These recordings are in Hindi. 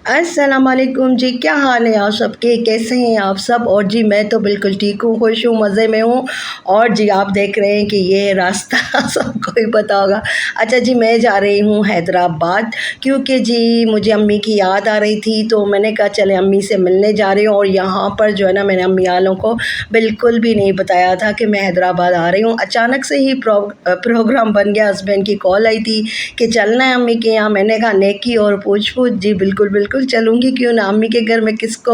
अस्सलाम वालेकुम जी, क्या हाल है आप सबके? कैसे हैं आप सब? और जी मैं तो बिल्कुल ठीक हूँ, खुश हूँ, मज़े में हूँ। और जी आप देख रहे हैं कि ये रास्ता सबको ही पता होगा। अच्छा जी, मैं जा रही हूँ हैदराबाद क्योंकि जी मुझे अम्मी की याद आ रही थी, तो मैंने कहा चले अम्मी से मिलने जा रही हूँ। और यहाँ पर जो है ना, मैंने अम्मी वालों को बिल्कुल भी नहीं बताया था कि मैं हैदराबाद आ रही हूँ। अचानक से ही प्रोग्राम बन गया, हस्बैंड की कॉल आई थी कि चलना है अम्मी के यहाँ। मैंने कहा नेकी और पूछ-पूछ, जी बिल्कुल, बिल्कुल चलूँगी, क्यों ना। अम्मी के घर में किसको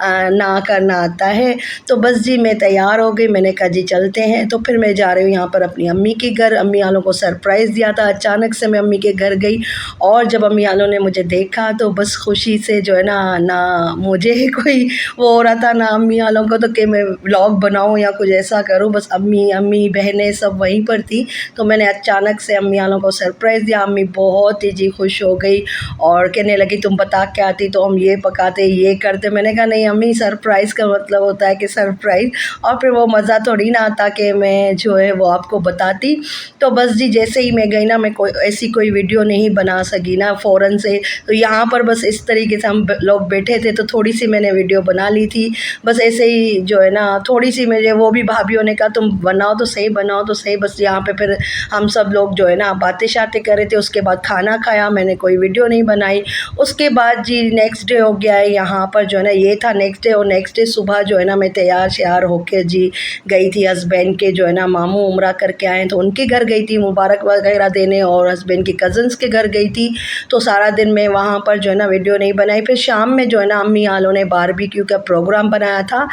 ना करना आता है। तो बस जी मैं तैयार हो गई, मैंने कहा जी चलते हैं। तो फिर मैं जा रही हूँ यहाँ पर अपनी अम्मी के घर। अम्मी वालों को सरप्राइज़ दिया था, अचानक से मैं अम्मी के घर गई और जब अम्मी वालों ने मुझे देखा तो बस खुशी से जो है ना मुझे कोई वो हो रहा था, ना अम्मी वालों को तो कि मैं व्लॉग बनाऊँ या कुछ ऐसा करूँ। बस अम्मी बहनें सब वहीं पर थी, तो मैंने अचानक से अम्मी वालों को सरप्राइज़ दिया। अम्मी बहुत ही जी खुश हो गई और कहने लगी तुम बता के आती तो हम ये पकाते ये करते। मैंने कहा नहीं अम्मी, सरप्राइज़ का मतलब होता है कि सरप्राइज़, और फिर वो मज़ा थोड़ी ना आता कि मैं जो है वो आपको बताती। तो बस जी जैसे ही मैं गई ना, मैं कोई ऐसी कोई वीडियो नहीं बना सकी ना फ़ौरन से। तो यहाँ पर बस इस तरीके से हम लोग बैठे थे, तो थोड़ी सी मैंने वीडियो बना ली थी। बस ऐसे ही जो है ना, थोड़ी सी मुझे वो भी भाभीयों ने कहा तुम बनाओ तो सही, बनाओ तो सही। बस यहाँ पे फिर हम सब लोग जो है ना बातें शातें कर रहे थे। उसके बाद खाना खाया, मैंने कोई वीडियो नहीं बनाई। उसके बाद जी नेक्स्ट डे हो गया है यहाँ पर जो है ना, ये था नेक्स्ट डे। और नेक्स्ट डे सुबह जो है ना मैं तैयार श्यार होके जी गई थी हस्बैंड के जो है ना मामू उम्रा करके आए, तो उनके घर गई थी मुबारक वगैरह देने, और हस्बैंड के कज़न्स के घर गई थी। तो सारा दिन मैं वहाँ पर जो है ना वीडियो नहीं बनाई। फिर शाम में जो है ना अम्मी वालों ने बारबेक्यू का प्रोग्राम बनाया था।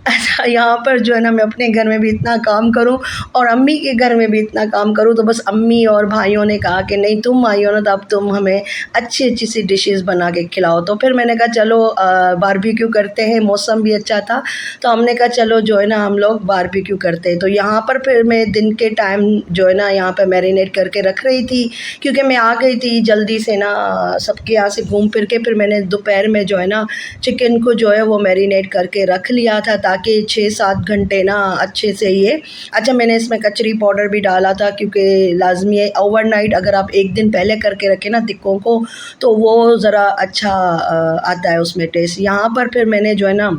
अच्छा यहाँ पर जो है ना मैं अपने घर में भी इतना काम करूँ और अम्मी के घर में भी इतना काम करूँ, तो बस अम्मी और भाइयों ने कहा कि नहीं तुम आई हो ना, तो अब तुम हमें अच्छी अच्छी सी डिशेस बना के खिलाओ। तो फिर मैंने कहा चलो बारबेक्यू करते हैं, मौसम भी अच्छा था, तो हमने कहा चलो जो है ना हम लोग बारबेक्यू करते हैं। तो यहाँ पर फिर मैं दिन के टाइम जो है ना यहाँ पर मैरिनेट करके रख रही थी, क्योंकि मैं आ गई थी जल्दी से ना सबके यहाँ से घूम फिर के। फिर मैंने दोपहर में जो है ना चिकन को जो है वो मैरिनेट करके रख लिया था, ताकि 6-7 घंटे ना अच्छे से ये। अच्छा मैंने इसमें कचरी पाउडर भी डाला था, क्योंकि लाजमी है ओवरनाइट अगर आप एक दिन पहले करके रखें ना टिक्कों को, तो वो ज़रा अच्छा आता है उसमें टेस्ट। यहाँ पर फिर मैंने जो है ना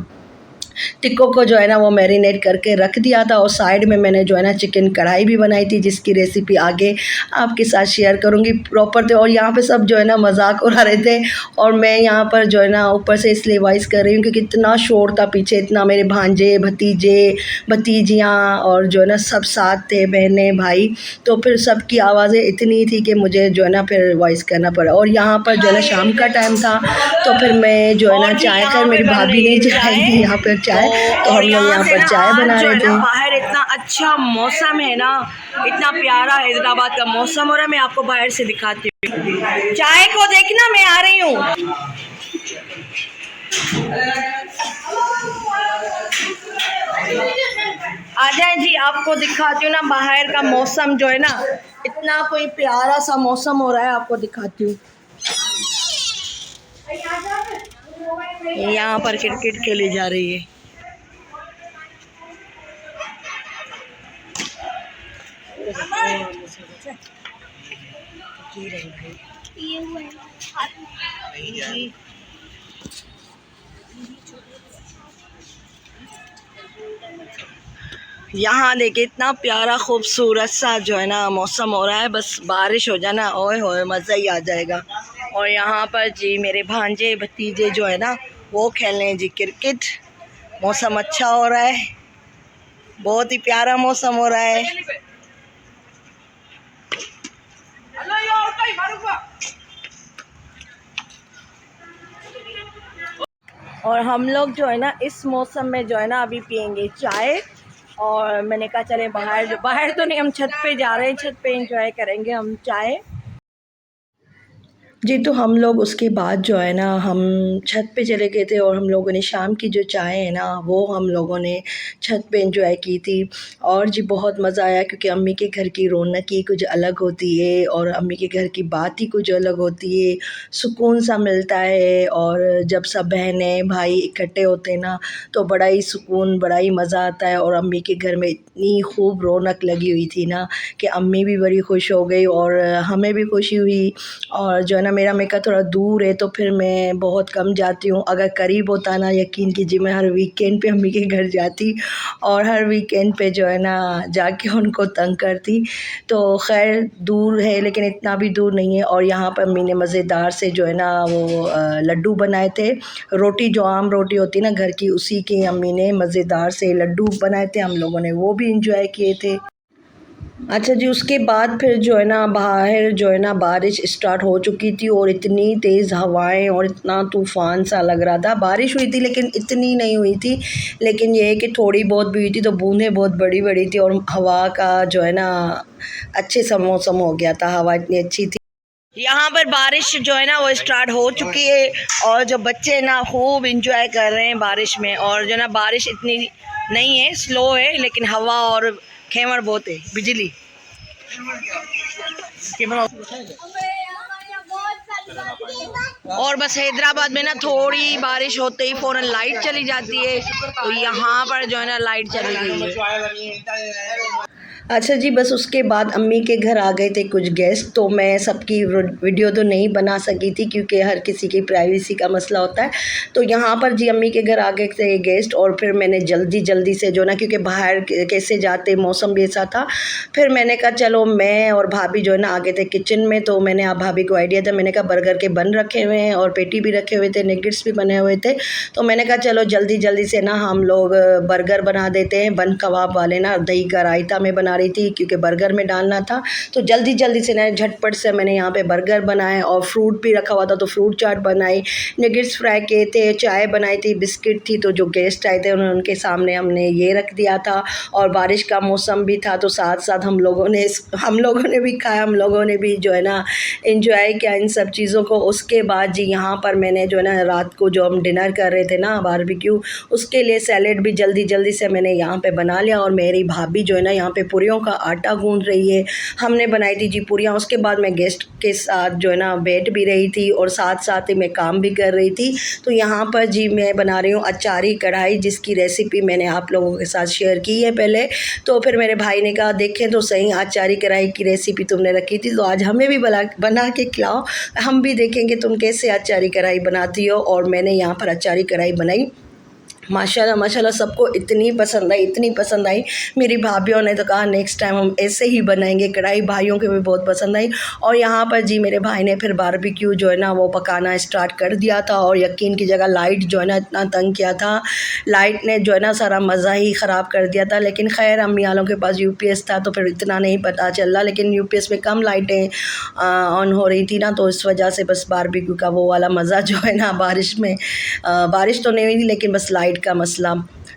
टिक्कों को जो है ना वो मैरिनेट करके रख दिया था, और साइड में मैंने जो है ना चिकन कढ़ाई भी बनाई थी, जिसकी रेसिपी आगे आपके साथ शेयर करूँगी प्रॉपर थे। और यहाँ पे सब जो है ना मजाक उड़ा रहे थे, और मैं यहाँ पर जो है ना ऊपर से इसलिए वॉइस कर रही हूँ क्योंकि इतना शोर था पीछे, इतना मेरे भांजे भतीजे भतीजियाँ और जो है ना सब साथ थे, बहनें भाई। तो फिर सबकी आवाज़ें इतनी थी कि मुझे जो है ना फिर वॉइस करना पड़ा। और यहाँ पर जो है ना शाम का टाइम था, तो फिर मैं जो है ना चाय कर, मेरी भाभी ने चाय दी यहाँ पर चाय, तो हम लोग यहाँ पर चाय बना रहे थे। बाहर इतना अच्छा मौसम है ना, इतना प्यारा हैदराबाद का मौसम हो रहा है। मैं आपको बाहर से दिखाती हूँ, चाय को देखना, मैं आ रही हूँ। आ जाए जी, आपको दिखाती हूँ ना बाहर का मौसम जो है ना, इतना कोई प्यारा सा मौसम हो रहा है, आपको दिखाती हूँ। यहाँ पर क्रिकेट खेली जा रही है। यहाँ देखिए इतना प्यारा खूबसूरत सा जो है ना मौसम हो रहा है, बस बारिश हो जाना ओए होए मज़ा ही आ जाएगा। और यहाँ पर जी मेरे भांजे भतीजे जो है ना वो खेल रहे हैं जी क्रिकेट। मौसम अच्छा हो रहा है, बहुत ही प्यारा मौसम हो रहा है। और हम लोग जो है ना इस मौसम में जो है ना अभी पियेंगे चाय। और मैंने कहा चले बाहर तो नहीं, हम छत पे जा रहे हैं, छत पे एंजॉय करेंगे हम चाय। जी तो हम लोग उसके बाद जो है ना हम छत पे चले गए थे, और हम लोगों ने शाम की जो चाय है ना वो हम लोगों ने छत पे एंजॉय की थी। और जी बहुत मज़ा आया, क्योंकि अम्मी के घर की रौनक ही कुछ अलग होती है, और अम्मी के घर की बात ही कुछ अलग होती है, सुकून सा मिलता है। और जब सब बहनें भाई इकट्ठे होते हैं ना, तो बड़ा ही सुकून, बड़ा ही मज़ा आता है। और अम्मी के घर में इतनी खूब रौनक लगी हुई थी ना कि अम्मी भी बड़ी खुश हो गई और हमें भी खुशी हुई। और जो है ना मेरा मेका थोड़ा दूर है तो फिर मैं बहुत कम जाती हूँ। अगर करीब होता ना, यकीन कीजिए मैं हर वीकेंड पे अम्मी के घर जाती और हर वीकेंड पे जो है ना जाके उनको तंग करती। तो खैर दूर है लेकिन इतना भी दूर नहीं है। और यहाँ पर अम्मी ने मज़ेदार से जो है ना वो लड्डू बनाए थे। रोटी जो आम रोटी होती है ना घर की, उसी के अम्मी ने मज़ेदार से लड्डू बनाए थे, हम लोगों ने वो भी इंजॉय किए थे। अच्छा जी, उसके बाद फिर जो है ना बाहर जो है ना बारिश स्टार्ट हो चुकी थी और इतनी तेज़ हवाएं और इतना तूफ़ान सा लग रहा था। बारिश हुई थी लेकिन इतनी नहीं हुई थी, लेकिन ये है कि थोड़ी बहुत भी हुई थी तो बूंदें बहुत बड़ी-बड़ी थी और हवा का जो है ना अच्छे सा मौसम हो गया था, हवा इतनी अच्छी थी। यहाँ पर बारिश जो है ना वो स्टार्ट हो चुकी है और जो बच्चे ना खूब इंजॉय कर रहे हैं बारिश में। और जो ना बारिश इतनी नहीं है, स्लो है, लेकिन हवा और खेमर बहुत है, बिजली। और बस हैदराबाद में ना थोड़ी बारिश होते ही फ़ौरन लाइट चली जाती है, तो यहाँ पर जो है ना लाइट चली गई है। अच्छा जी, बस उसके बाद अम्मी के घर आ गए थे कुछ गेस्ट, तो मैं सबकी वीडियो तो नहीं बना सकी थी क्योंकि हर किसी की प्राइवेसी का मसला होता है। तो यहाँ पर जी अम्मी के घर आ गए थे गेस्ट और फिर मैंने जल्दी से जो ना, क्योंकि बाहर कैसे जाते मौसम भी ऐसा था, फिर मैंने कहा चलो मैं और भाभी जो है ना आ गए थे किचन में। तो मैंने आप भाभी को आइडिया था, मैंने कहा बर्गर के बन रखे हुए हैं और पेटी भी रखे हुए थे, निगेट्स भी बने हुए थे। तो मैंने कहा चलो जल्दी से ना हम लोग बर्गर बना देते हैं, बन कबाब वाले ना, दही का रायता में बना रही थी क्योंकि बर्गर में डालना था। तो जल्दी से ना झटपट से मैंने यहाँ पे बर्गर बनाए और फ्रूट भी रखा हुआ था तो फ्रूट चाट बनाई, निगेट्स फ्राई किए थे, चाय बनाई थी, बिस्किट थी। तो जो गेस्ट आए थे उनके सामने हमने ये रख दिया था और बारिश का मौसम भी था तो साथ हम लोगों ने भी खाया, हम लोगों ने भी जो है ना एंजॉय किया इन सब चीज़ों को। उसके बाद जी यहाँ पर मैंने जो है ना रात को जो हम डिनर कर रहे थे ना बारबेक्यू, उसके लिए सैलेड भी जल्दी से मैंने यहाँ पे बना लिया। और मेरी भाभी जो है ना यहाँ पे पूरियों का आटा गूंद रही है, हमने बनाई थी जी पूरियाँ। उसके बाद मैं गेस्ट के साथ जो है ना बैठ भी रही थी और साथ ही मैं काम भी कर रही थी। तो यहाँ पर जी मैं बना रही हूँ अचारी कढ़ाई, जिसकी रेसिपी मैंने आप लोगों के साथ शेयर की है पहले। तो फिर मेरे भाई ने कहा देखें तो सही, अचारी कढ़ाई की रेसिपी तुमने रखी थी तो आज हमें भी बना के खिलाओ, हम भी देखेंगे तुम कैसे अचारी कढ़ाई बनाती हो। और मैंने यहाँ पर अचारी कढ़ाई बनाई, माशाल्लाह सबको इतनी पसंद आई। मेरी भाभीयों ने तो कहा नेक्स्ट टाइम हम ऐसे ही बनाएंगे कढ़ाई, भाइयों के भी बहुत पसंद आई। और यहाँ पर जी मेरे भाई ने फिर बारबेक्यू जो है ना वो पकाना स्टार्ट कर दिया था। और यकीन की जगह लाइट जो है ना इतना तंग किया था, लाइट ने जो है ना सारा मज़ा ही ख़राब कर दिया था। लेकिन खैर अम्मी वालों के पास यूपीएस था तो फिर इतना नहीं पता चला, लेकिन यूपीएस में कम लाइटें ऑन हो रही थी ना, तो इस वजह से बस बारबेक्यू का वो वाला मज़ा जो है ना बारिश में, बारिश तो नहीं हुई थी लेकिन बस लाइट का मसला।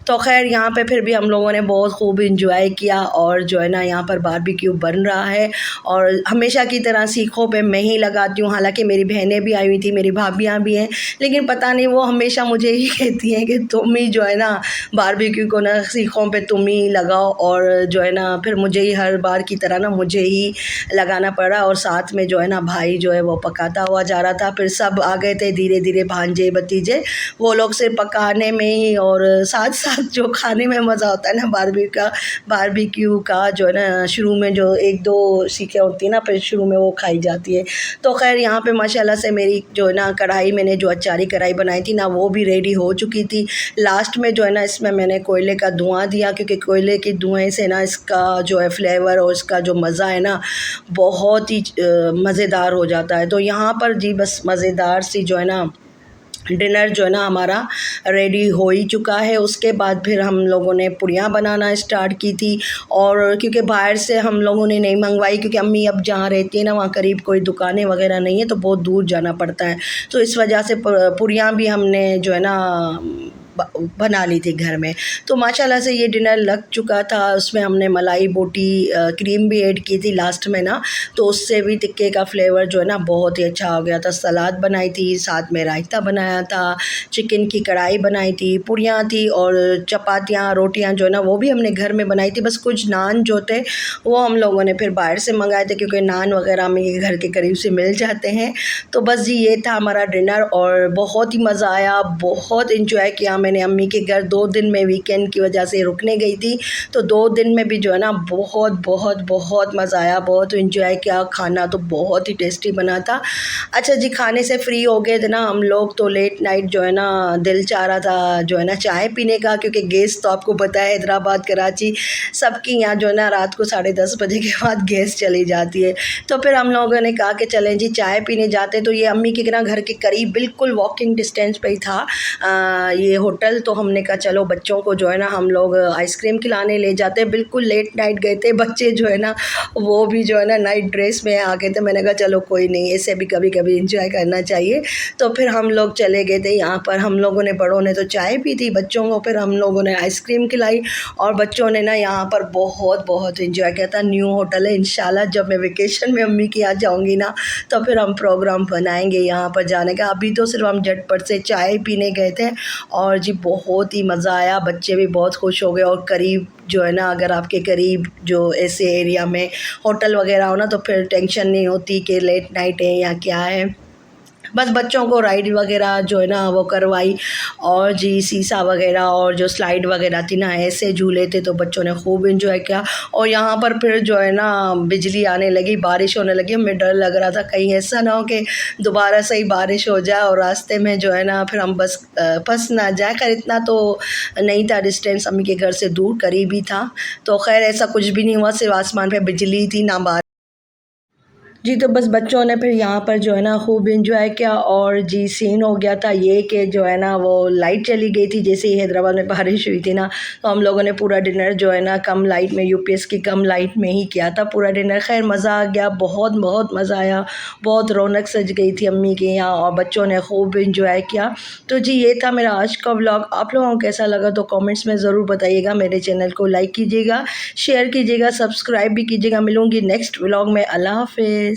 तो खैर यहाँ पे फिर भी हम लोगों ने बहुत खूब इंजॉय किया। और जो है ना यहाँ पर बारबेक्यू बन रहा है और हमेशा की तरह सीखों पे मैं ही लगाती हूँ। हालांकि मेरी बहनें भी आई हुई थी, मेरी भाभियाँ भी हैं, लेकिन पता नहीं वो हमेशा मुझे ही कहती हैं कि तुम ही जो है ना बारबेक्यू को ना सीखों पे तुम ही लगाओ। और जो है ना फिर मुझे ही हर बार की तरह ना मुझे ही लगाना पड़ा। और साथ में जो है ना भाई जो है वो पकाता हुआ जा रहा था। फिर सब आ गए थे धीरे भांजे भतीजे, वो लोग सिर्फ पकाने में ही और साथ जो खाने में मज़ा होता है ना बारबेक्यू का जो है ना शुरू में जो एक दो सीखें होती है ना फिर शुरू में वो खाई जाती है। तो खैर यहाँ पे माशाल्लाह से मेरी जो है ना कढ़ाई, मैंने जो अचारी कढ़ाई बनाई थी ना वो भी रेडी हो चुकी थी। लास्ट में जो है ना इसमें मैंने कोयले का धुआं दिया क्योंकि कोयले के धुएँ से ना इसका जो है फ्लेवर और इसका जो मज़ा है ना बहुत ही मज़ेदार हो जाता है। तो यहाँ पर जी बस मज़ेदार सी जो है ना डिनर जो है ना हमारा रेडी हो ही चुका है। उसके बाद फिर हम लोगों ने पूड़ियाँ बनाना स्टार्ट की थी। और क्योंकि बाहर से हम लोगों ने नहीं मंगवाई क्योंकि अम्मी अब जहाँ रहती है ना वहाँ करीब कोई दुकानें वगैरह नहीं है तो बहुत दूर जाना पड़ता है। तो इस वजह से पूड़ियाँ भी हमने जो है ना बना ली थी घर में। तो माशाल्लाह से ये डिनर लग चुका था। उसमें हमने मलाई बोटी क्रीम भी ऐड की थी लास्ट में ना, तो उससे भी टिक्के का फ्लेवर जो है ना बहुत ही अच्छा हो गया था। सलाद बनाई थी, साथ में रायता बनाया था, चिकन की कढ़ाई बनाई थी, पूड़ियाँ थी और चपातियाँ रोटियाँ जो है ना वो भी हमने घर में बनाई थी। बस कुछ नान जो थे वो हम लोगों ने फिर बाहर से मंगाए थे क्योंकि नान वगैरह हमें ये घर के करीब से मिल जाते हैं। तो बस जी ये था हमारा डिनर और बहुत ही मज़ा आया, बहुत इंजॉय किया मैंने अम्मी के घर 2 दिन में वीकेंड की वजह से रुकने गई थी, तो 2 दिन में भी जो है ना बहुत बहुत बहुत मज़ा आया, बहुत इन्जॉय किया। खाना तो बहुत ही टेस्टी बना था। अच्छा जी, खाने से फ्री हो गए थे ना हम लोग, तो लेट नाइट जो है ना दिल चाह रहा था जो है ना चाय पीने का, क्योंकि गैस तो आपको पता है हैदराबाद कराची सबकी यहाँ जो है ना रात को 10:30 बजे के बाद गैस चली जाती है। तो फिर हम लोगों ने कहा कि चलें जी चाय पीने जाते। तो ये अम्मी के ना घर के करीब बिल्कुल वॉकिंग डिस्टेंस पे ही था ये होटल। तो हमने कहा चलो बच्चों को जो है ना हम लोग आइसक्रीम खिलाने ले जाते हैं। बिल्कुल लेट नाइट गए थे, बच्चे जो है ना वो भी जो है ना नाइट ड्रेस में आ गए थे। मैंने कहा चलो कोई नहीं, ऐसे भी कभी कभी इंजॉय करना चाहिए। तो फिर हम लोग चले गए थे यहाँ पर। हम लोगों ने बड़ों ने तो चाय पी थी, बच्चों को फिर हम लोगों ने आइसक्रीम खिलाई और बच्चों ने ना यहाँ पर बहुत बहुत इंजॉय किया था। न्यू होटल है, इंशाल्लाह जब मैं वेकेशन में अम्मी के यहाँ जाऊँगी ना तो फिर हम प्रोग्राम बनाएंगे यहाँ पर जाने का। अभी तो सिर्फ हम झटपट से चाय पीने गए थे और जी बहुत ही मज़ा आया, बच्चे भी बहुत खुश हो गए। और करीब जो है ना अगर आपके करीब जो ऐसे एरिया में होटल वगैरह हो ना तो फिर टेंशन नहीं होती कि लेट नाइट है या क्या है। बस बच्चों को राइड वगैरह जो है ना वो करवाई और जी सीसा वगैरह और जो स्लाइड वगैरह थी ना ऐसे झूले थे, तो बच्चों ने खूब एंजॉय किया। और यहाँ पर फिर जो है ना बिजली आने लगी, बारिश होने लगी। हमें डर लग रहा था कहीं ऐसा ना हो कि दोबारा से ही बारिश हो जाए और रास्ते में जो है ना फिर हम बस फंस ना जाए। खैर इतना तो नहीं था डिस्टेंस, अम्मी के घर से दूर करीब ही था, तो खैर ऐसा कुछ भी नहीं हुआ, सिर्फ आसमान पे बिजली थी ना बारिश। जी तो बस बच्चों ने फिर यहाँ पर जो है ना खूब एंजॉय किया। और जी सीन हो गया था ये कि जो है ना वो लाइट चली गई थी जैसे ही हैदराबाद में बारिश हुई थी ना, तो हम लोगों ने पूरा डिनर जो है ना कम लाइट में यूपीएस की कम लाइट में ही किया था पूरा डिनर। खैर मज़ा आ गया, बहुत बहुत मज़ा आया, बहुत रौनक सज गई थी अम्मी के यहाँ और बच्चों ने खूब एंजॉय किया। तो जी ये था मेरा आज का व्लॉग। आप लोगों को कैसा लगा तो कमेंट्स में ज़रूर बताइएगा। मेरे चैनल को लाइक कीजिएगा, शेयर कीजिएगा, सब्सक्राइब भी कीजिएगा। मिलूँगी नेक्स्ट व्लॉग में। अल्लाह हाफिज़।